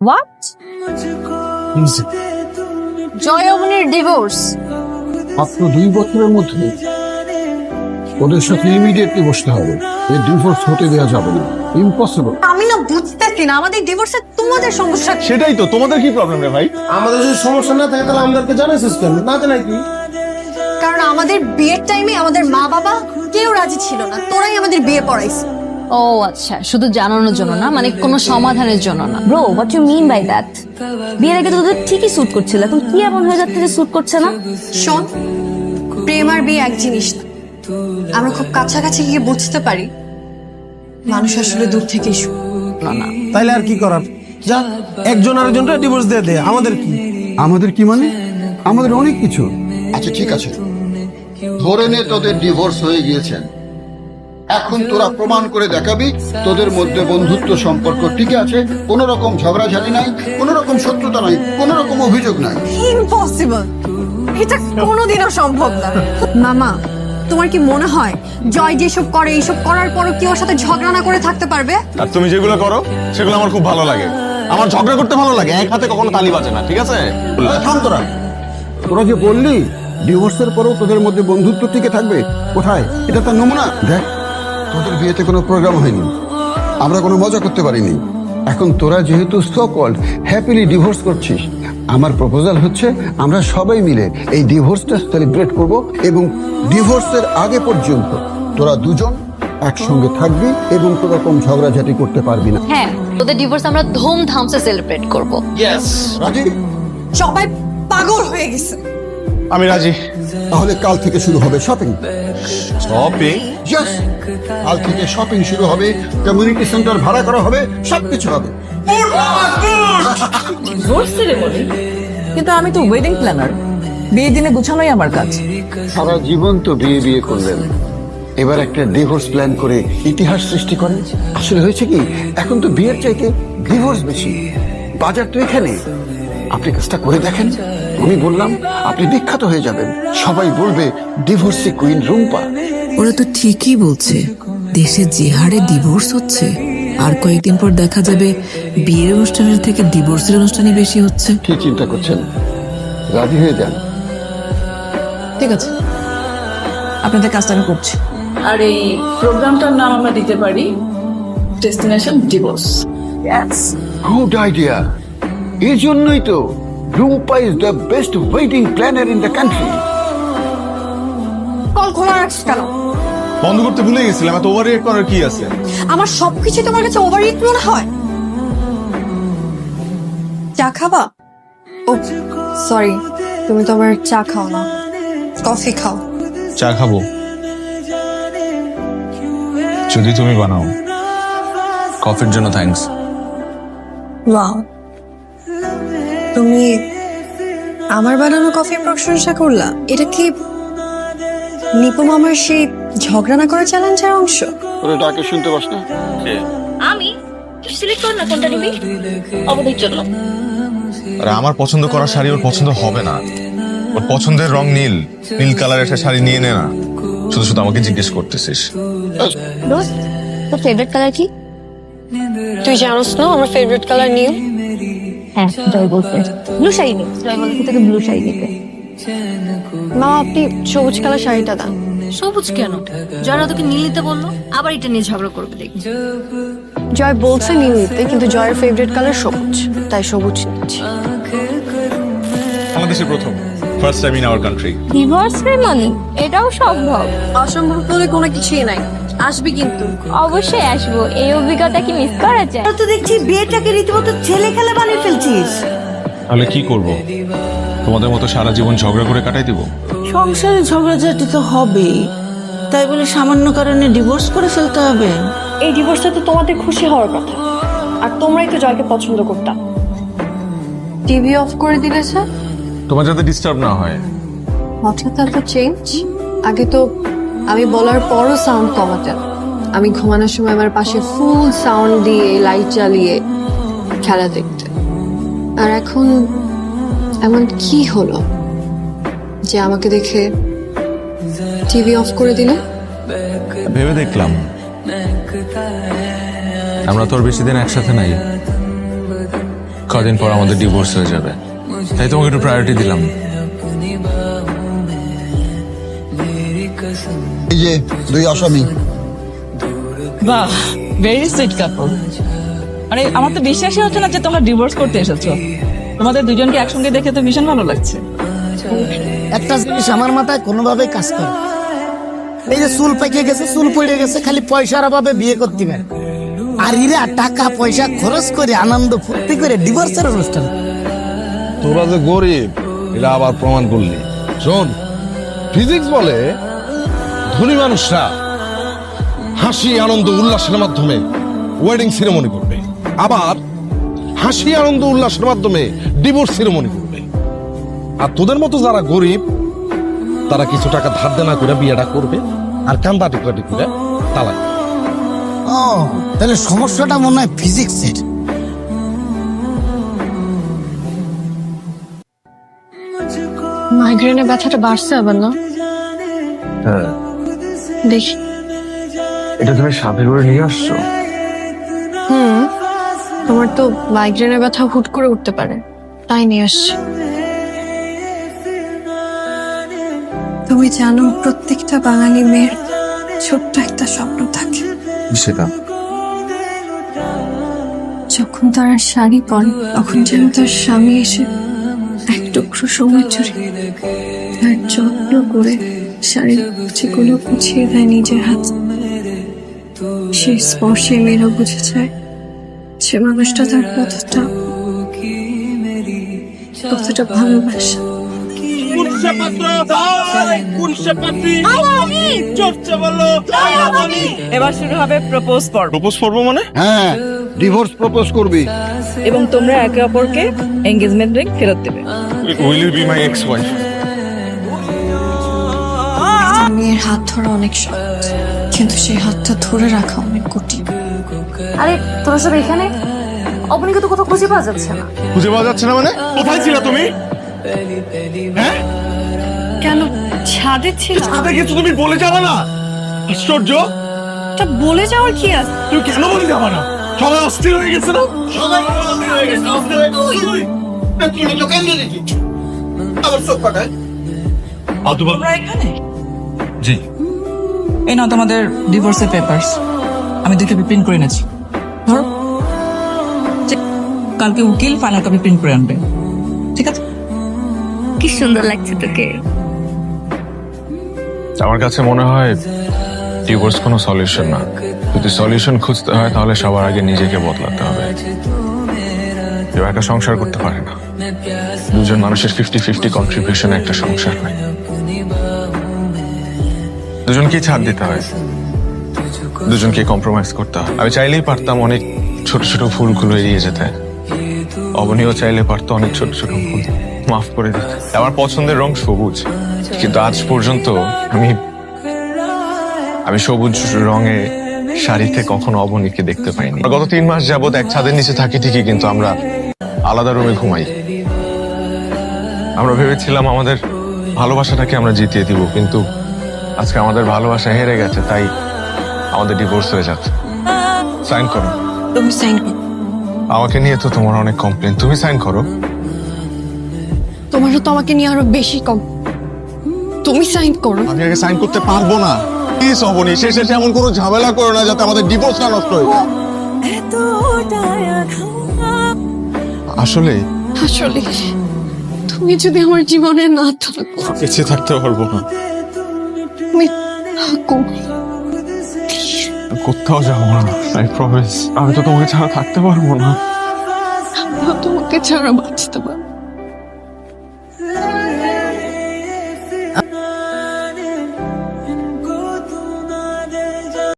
What? জয়মনির divorce? মাত্র 2 বছরের মধ্যে ওদের সাথে ইমিডিয়েটলি বসতে হবে। এই ডিভোর্স হতে দেওয়া যাবে না, ইম্পসিবল। আমি না বুঝতেছি না আমাদের ডিভোর্সে তোমাদের সমস্যা কি? সেটাই তো, তোমাদের কি প্রবলেম রে ভাই? আমাদের যদি সমস্যা না থাকে তাহলে আমাদেরকে জানাইছিস কেন? না জানাই কি? কারণ আমাদের বিয়ের টাইমে আমাদের মা বাবা কেউ রাজি ছিল না, তোরাই আমাদের বিয়ে পড়াইছিস। ও আচ্ছা, শুধু জানানোর জন্য না, মানে কোনো সমাধানের জন্য না। Bro, what you mean by that? বিয়ের আগে তো তোদের ঠিকই স্যুট করছিল, এখন কি এমন হয়ে যাচ্ছে যে স্যুট করছে না? শোন, প্রেম আর বিয়ে এক জিনিস না। আমরা খুব কাছাকাছি গিয়ে বুঝতে পারি মানুষ আসলে দূর থেকেই না না, তাইলে আর কি করার? যা, একজন আরেকজনটা ডিভোর্স দিয়ে দে, আমাদের কি? আমাদের কি মানে? আমাদের অনেক কিছু। আচ্ছা ঠিক আছে, ধরে নে তোদের ডিভোর্স হয়ে গিয়েছেন। এখন তোরা প্রমাণ করে দেখাবি তোদের মধ্যে বন্ধুত্ব সম্পর্ক টিকে আছে, কোনো রকম ঝগড়াঝাটি নাই, কোনো রকম শত্রুতা নাই, কোনো রকম অভিযোগ নাই। ইম্পসিবল, এটা কোনোদিনও সম্ভব না। মামা, তোমার কি মনে হয় জয় যেসব করে এইসব করার পরও কি ওর সাথে ঝগড়া না করে থাকতে পারবে? আর তুমি যেগুলো করো সেগুলো আমার খুব ভালো লাগে। আমার ঝগড়া করতে ভালো লাগে, এক হাতে কখনো তালি বাজে না, ঠিক আছে? থাম তোরা। তোরা যে বললি ডিভোর্সের পরেও তোদের মধ্যে বন্ধুত্ব টিকে থাকবে, কোথায়? এটা তার নমুনা দেখ। তোদের বিয়েতে কোনো প্রোগ্রাম হয়নি, আমরা কোনো মজা করতে পারিনি। এখন তোরা যেহেতু সো কল্ড হ্যাপিলি ডিভোর্স করছিস, আমার প্রপোজাল হচ্ছে আমরা সবাই মিলে এই ডিভোর্সটা সেলিব্রেট করব, এবং ডিভোর্সের আগে পর্যন্ত তোরা দুজন একসঙ্গে থাকবি এবং কোনো রকম ঝগড়াঝাটি করতে পারবি না। হ্যাঁ, তোদের ডিভোর্স আমরা ধুমধামসে সেলিব্রেট করব। রাজি? সবাই পাগল হয়ে গেছে। আমি রাজি। তাহলে কাল থেকে শুরু হবে শপিং। শপিং? Yes! কাল থেকে শপিং শুরু হবে, কমিউনিটি সেন্টার ভাড়া করা হবে, সবকিছু হবে। Divorce ceremony? কিন্তু আমি তো ওয়েডিং প্ল্যানার, বিয়ের দিনে গুছানোই আমার কাজ। সারা জীবন তো বিয়ে বিয়ে করলেন, এবার একটা ডিভোর্স প্ল্যান করে ইতিহাস সৃষ্টি করেন। আসলে হয়েছে কি, এখন তো বিয়ের চাইতে ডিভোর্স বেশি। বাজার তো এখানে, আপনি কাজটা করে দেখেন। আমি বললাম আপনি বিখ্যাত হয়ে যাবেন, সবাই বলবে ডিভোর্সি কুইন রুম্পা। ওরা তো ঠিকই বলছে, দেশে যে হারে ডিভোর্স হচ্ছে, আর কয়েকদিন পর দেখা যাবে বিয়ের অনুষ্ঠানের থেকে ডিভোর্সের অনুষ্ঠানই বেশি হচ্ছে। কি চিন্তা করছেন? রাজি হয়ে যান। ঠিক আছে, আপনাদের কাজটা আমি করছি। আর এই প্রোগ্রামটার নাম আমরা দিতে পারি ডেস্টিনেশন ডিভোর্স। Good idea. এই জন্যই তো Rumpa is the best wedding planner in the country. Call খোলা রাখছিস কেন? বন্ধ করতে ভুলে গেছিলাম, এত ওভার রিয়েক্ট করার কি আছে? আমার সবকিছু তোমার কাছে ওভার রিয়েক্ট মনে হয়? চা খাবা? ও সরি, তুমি তো আবার চা খাও না, কফি খাও। চা খাবো যদি তুমি বানাও। কফির জন্য থ্যাঙ্কস। ওয়াও, তুমি আমার বানানো কফির প্রশংসা করলা? এটা কি নিপু মামার সেই ঝগড়া না করার চ্যালেঞ্জের অংশ? ওরে ডাকে শুনতে পাস না? আমি সিলেক্ট কর না কোনটা নিবি, অবধির জন্য। আরে আমার পছন্দ করা শাড়ি ওর পছন্দ হবে না। ওর পছন্দের রং নীল, নীল কালারের একটা শাড়ি নিয়ে নে না। শুধু শুধু আমাকে জিজ্ঞেস করতেছিস। দোস্ত, তোর ফেভারিট কালার কি? তুই জানোস না আমার ফেভারিট কালার নীল? হ্যাঁ, জয় বলছে ব্লু শাড়ি নিয়ে, জয় বলছে তোকে ব্লু শাড়ি নিতে। মা, আপনি সবুজ কালার শাড়িটা দেন। সবুজ কেন? জয়রা তোকে নীল নিতে বললো, আবার এটা নিয়ে ঝগড়া করবে দেখি। জয় বলছে নীল নিতে, কিন্তু জয়ের ফেভারিট কালার সবুজ, তাই সবুজ নিচ্ছি। বাংলাদেশের প্রথম, first time in our country. Divorce ceremony? এটাও সম্ভব? অসম্ভব বলে কোনো কিছুই নাই, আসবি কিন্তু। অবশ্যই আসবো, এই অভিজ্ঞতা কি মিস করা যায়? তো দেখছি বিয়েটাকে রীতিমতো ছেলে খেলা বানিয়ে ফেলছিস। তাহলে কি করব? তোমাদের মতো সারা জীবন ঝগড়া করে কাটাই দিব? সংসারে ঝগড়াঝাটি তো হবেই, তাই বলে সামান্য কারণে ডিভোর্স করে ফেলতে হবে? এই ডিভোর্সটা তো তোমাদের খুশি হওয়ার কথা, আর তোমরাই তো জয়কে পছন্দ করতাম। টিভি অফ করে দিলে স্যার? তোমার যাতে ডিস্টার্ব না হয়। হঠাৎ এত চেঞ্জ? আগে তো আমি বলার পরও সাউন্ড কমাতেন। আমি ঘুমানোর সময় আমার পাশে ফুল সাউন্ড দিয়ে লাইট জ্বালিয়ে খেলা দেখতে। আর এখন এমন কি হলো যে আমাকে দেখে টিভি অফ করে দিলে? ভেবে দেখলাম আমরা তো আর বেশি দিন একসাথে নাই, কদিন পর আমাদের ডিভোর্স হয়ে যাবে, তাই তোমাকে একটু প্রায়োরিটি দিলাম। এই যে দুই আসামি, বাহ, ভেরি সুইট কাপল। আরে আমার তো বিশ্বাসই হচ্ছে না যে তোমরা ডিভোর্স করতে এসেছো। তোমাদের দুজনকে একসঙ্গে দেখে তো ভীষণ ভালো লাগছে। একটা জিনিস আমার মাথায় কোনোভাবেই কাজ করে, এই যে চুল পাকিয়ে গেছে, চুল পড়ে গেছে, খালি পয়সার অভাবে বিয়ে করতে পারে, আর এরা টাকা পয়সা খরচ করে আনন্দ ফুর্তি করে ডিভোর্সের অনুষ্ঠান। তোরা যে গরিব এটা আবার প্রমাণ করলি। শোন, ফিজিক্স বলে ধনী মানুষরা হাসি আনন্দ উল্লাসের মাধ্যমে ওয়েডিং সেরেমনি করবে, আবার হাসি আনন্দ উল্লাসের মাধ্যমে ডিভোর্স সেরেমনি করবে। আর তোদের মতো যারা গরিব তারা কিছু টাকা ধার দেনা করে বিয়েটা করবে আর কান্দা টিকলাটি করে তালাক। ও, তাহলে সমস্যাটা মনে হয় ফিজিক্সের। মাইগ্রেনের ব্যথাটা বাড়ছে আবার না? হ্যাঁ, দেখি। এটা তুমি সাথে করে নিয়ে আসছো? তোমার তো মাইগ্রেনের ব্যথা হুট করে উঠতে পারে, তাই নিয়ে আসছি। তুমি জানো, প্রত্যেকটা বাঙালি মেয়ের ছোট্ট একটা স্বপ্ন থাকে। সেটা যখন তারা শাড়ি পরে, তখন যেন তার স্বামী এসে এক টুকরো সময় চুরি তার যত্ন করে শাড়ির কুচিগুলো গুছিয়ে দেয় নিজের হাত। সেই স্পর্শে মেয়েরা বুঝে যায় সে মানুষটা তার কতটা ভালোবাসে। এবার শুরু হবে প্রপোজ পর্ব, প্রপোজ করবো মানে? হ্যাঁ, ডিভোর্স প্রপোজ করবি। এবং তোমরা একে অপরকে এঙ্গেজমেন্ট রিং ফেরত দেবে। Will you be my ex wife? মেয়ের হাত ধরা অনেক সহজ, কিন্তু সেই হাতটা ধরে রাখা অনেক কঠিন। আরে তোরা সব এখানে? অবনীকে তো কোথাও খুঁজে পাওয়া যাচ্ছে না। খুঁজে পাওয়া যাচ্ছে না মানে? কোথায় ছিল তুমি? কেন ছাদে ছিল? ছাদে কিছু তুমি বলে যাবে না? আশ্চর্য, তা বলে যাওয়ার কি আছে? তুমি কেন বলে যাবে না? সবাই অস্থির হয়ে গেছে না? তোমরা এখানে? জি। এই নাও তোমাদের ডিভোর্সের পেপারস, আমি 2 কপি প্রিন্ট করে এনেছি। ধরো, কালকে উকিল ফাইনাল কপি প্রিন্ট করে আনবে, ঠিক আছে? কি সুন্দর লাগছে তোকে। আমার কাছে মনে হয় ডিভোর্স কোনো সলিউশন না। যদি সলিউশন খুঁজতে হয় তাহলে সবার আগে নিজেকে বদলাতে হবে। কেউ একটা সংসার করতে পারে না, দুজন মানুষের 50-50 কন্ট্রিবিউশন একটা সংসার হয়। দুজনকে ছাড় দিতে হয়, দুজনকে কম্প্রোমাইজ করতে হয়। আমি চাইলেই পারতাম অনেক ছোট ছোট ভুলগুলো এড়িয়ে যেতে, অবনীও চাইলে পারতো অনেক ছোট ছোট ভুল মাফ করে দিতে। আমার পছন্দের রং সবুজ, কিন্তু আজ পর্যন্ত আমি সবুজ রঙে শাড়িতে কখনো অবনীকে দেখতে পাইনি। গত 3 মাস যাবত এক ছাদের নিচে থাকি ঠিকই, কিন্তু আমরা আলাদা রুমে ঘুমাই। আমরা ভেবেছিলাম আমাদের ভালোবাসাটাকে আমরা জিতিয়ে দিব, কিন্তু আজকে আমাদের ভালোবাসা হেরে গেছে, তাই আমাদের ডিভোর্স হয়ে যাচ্ছে। সাইন করো। তুমি সাইন করো। আমাকে নিয়ে তো তোমার অনেক কমপ্লেন, তুমি সাইন করো। তোমারও তো আমাকে নিয়ে আরো বেশি কম, তুমি সাইন করো। আমি আগে সাইন করতে পারবো না। প্লিজ অবনী, শেষে এমন কোনো ঝামেলা করো না যাতে আমাদের ডিভোর্স না নষ্ট হয়ে যায়। আসলে তুমি যদি আমার জীবনে না থাকো, বেঁচে থাকতে পারবো না। তুমি থাকো, কোথাও যাবো না, আই প্রমিস। আমি তো তোমাকে ছাড়া থাকতে পারবো না। তোমাকে ছাড়া বাঁচতে পারবো।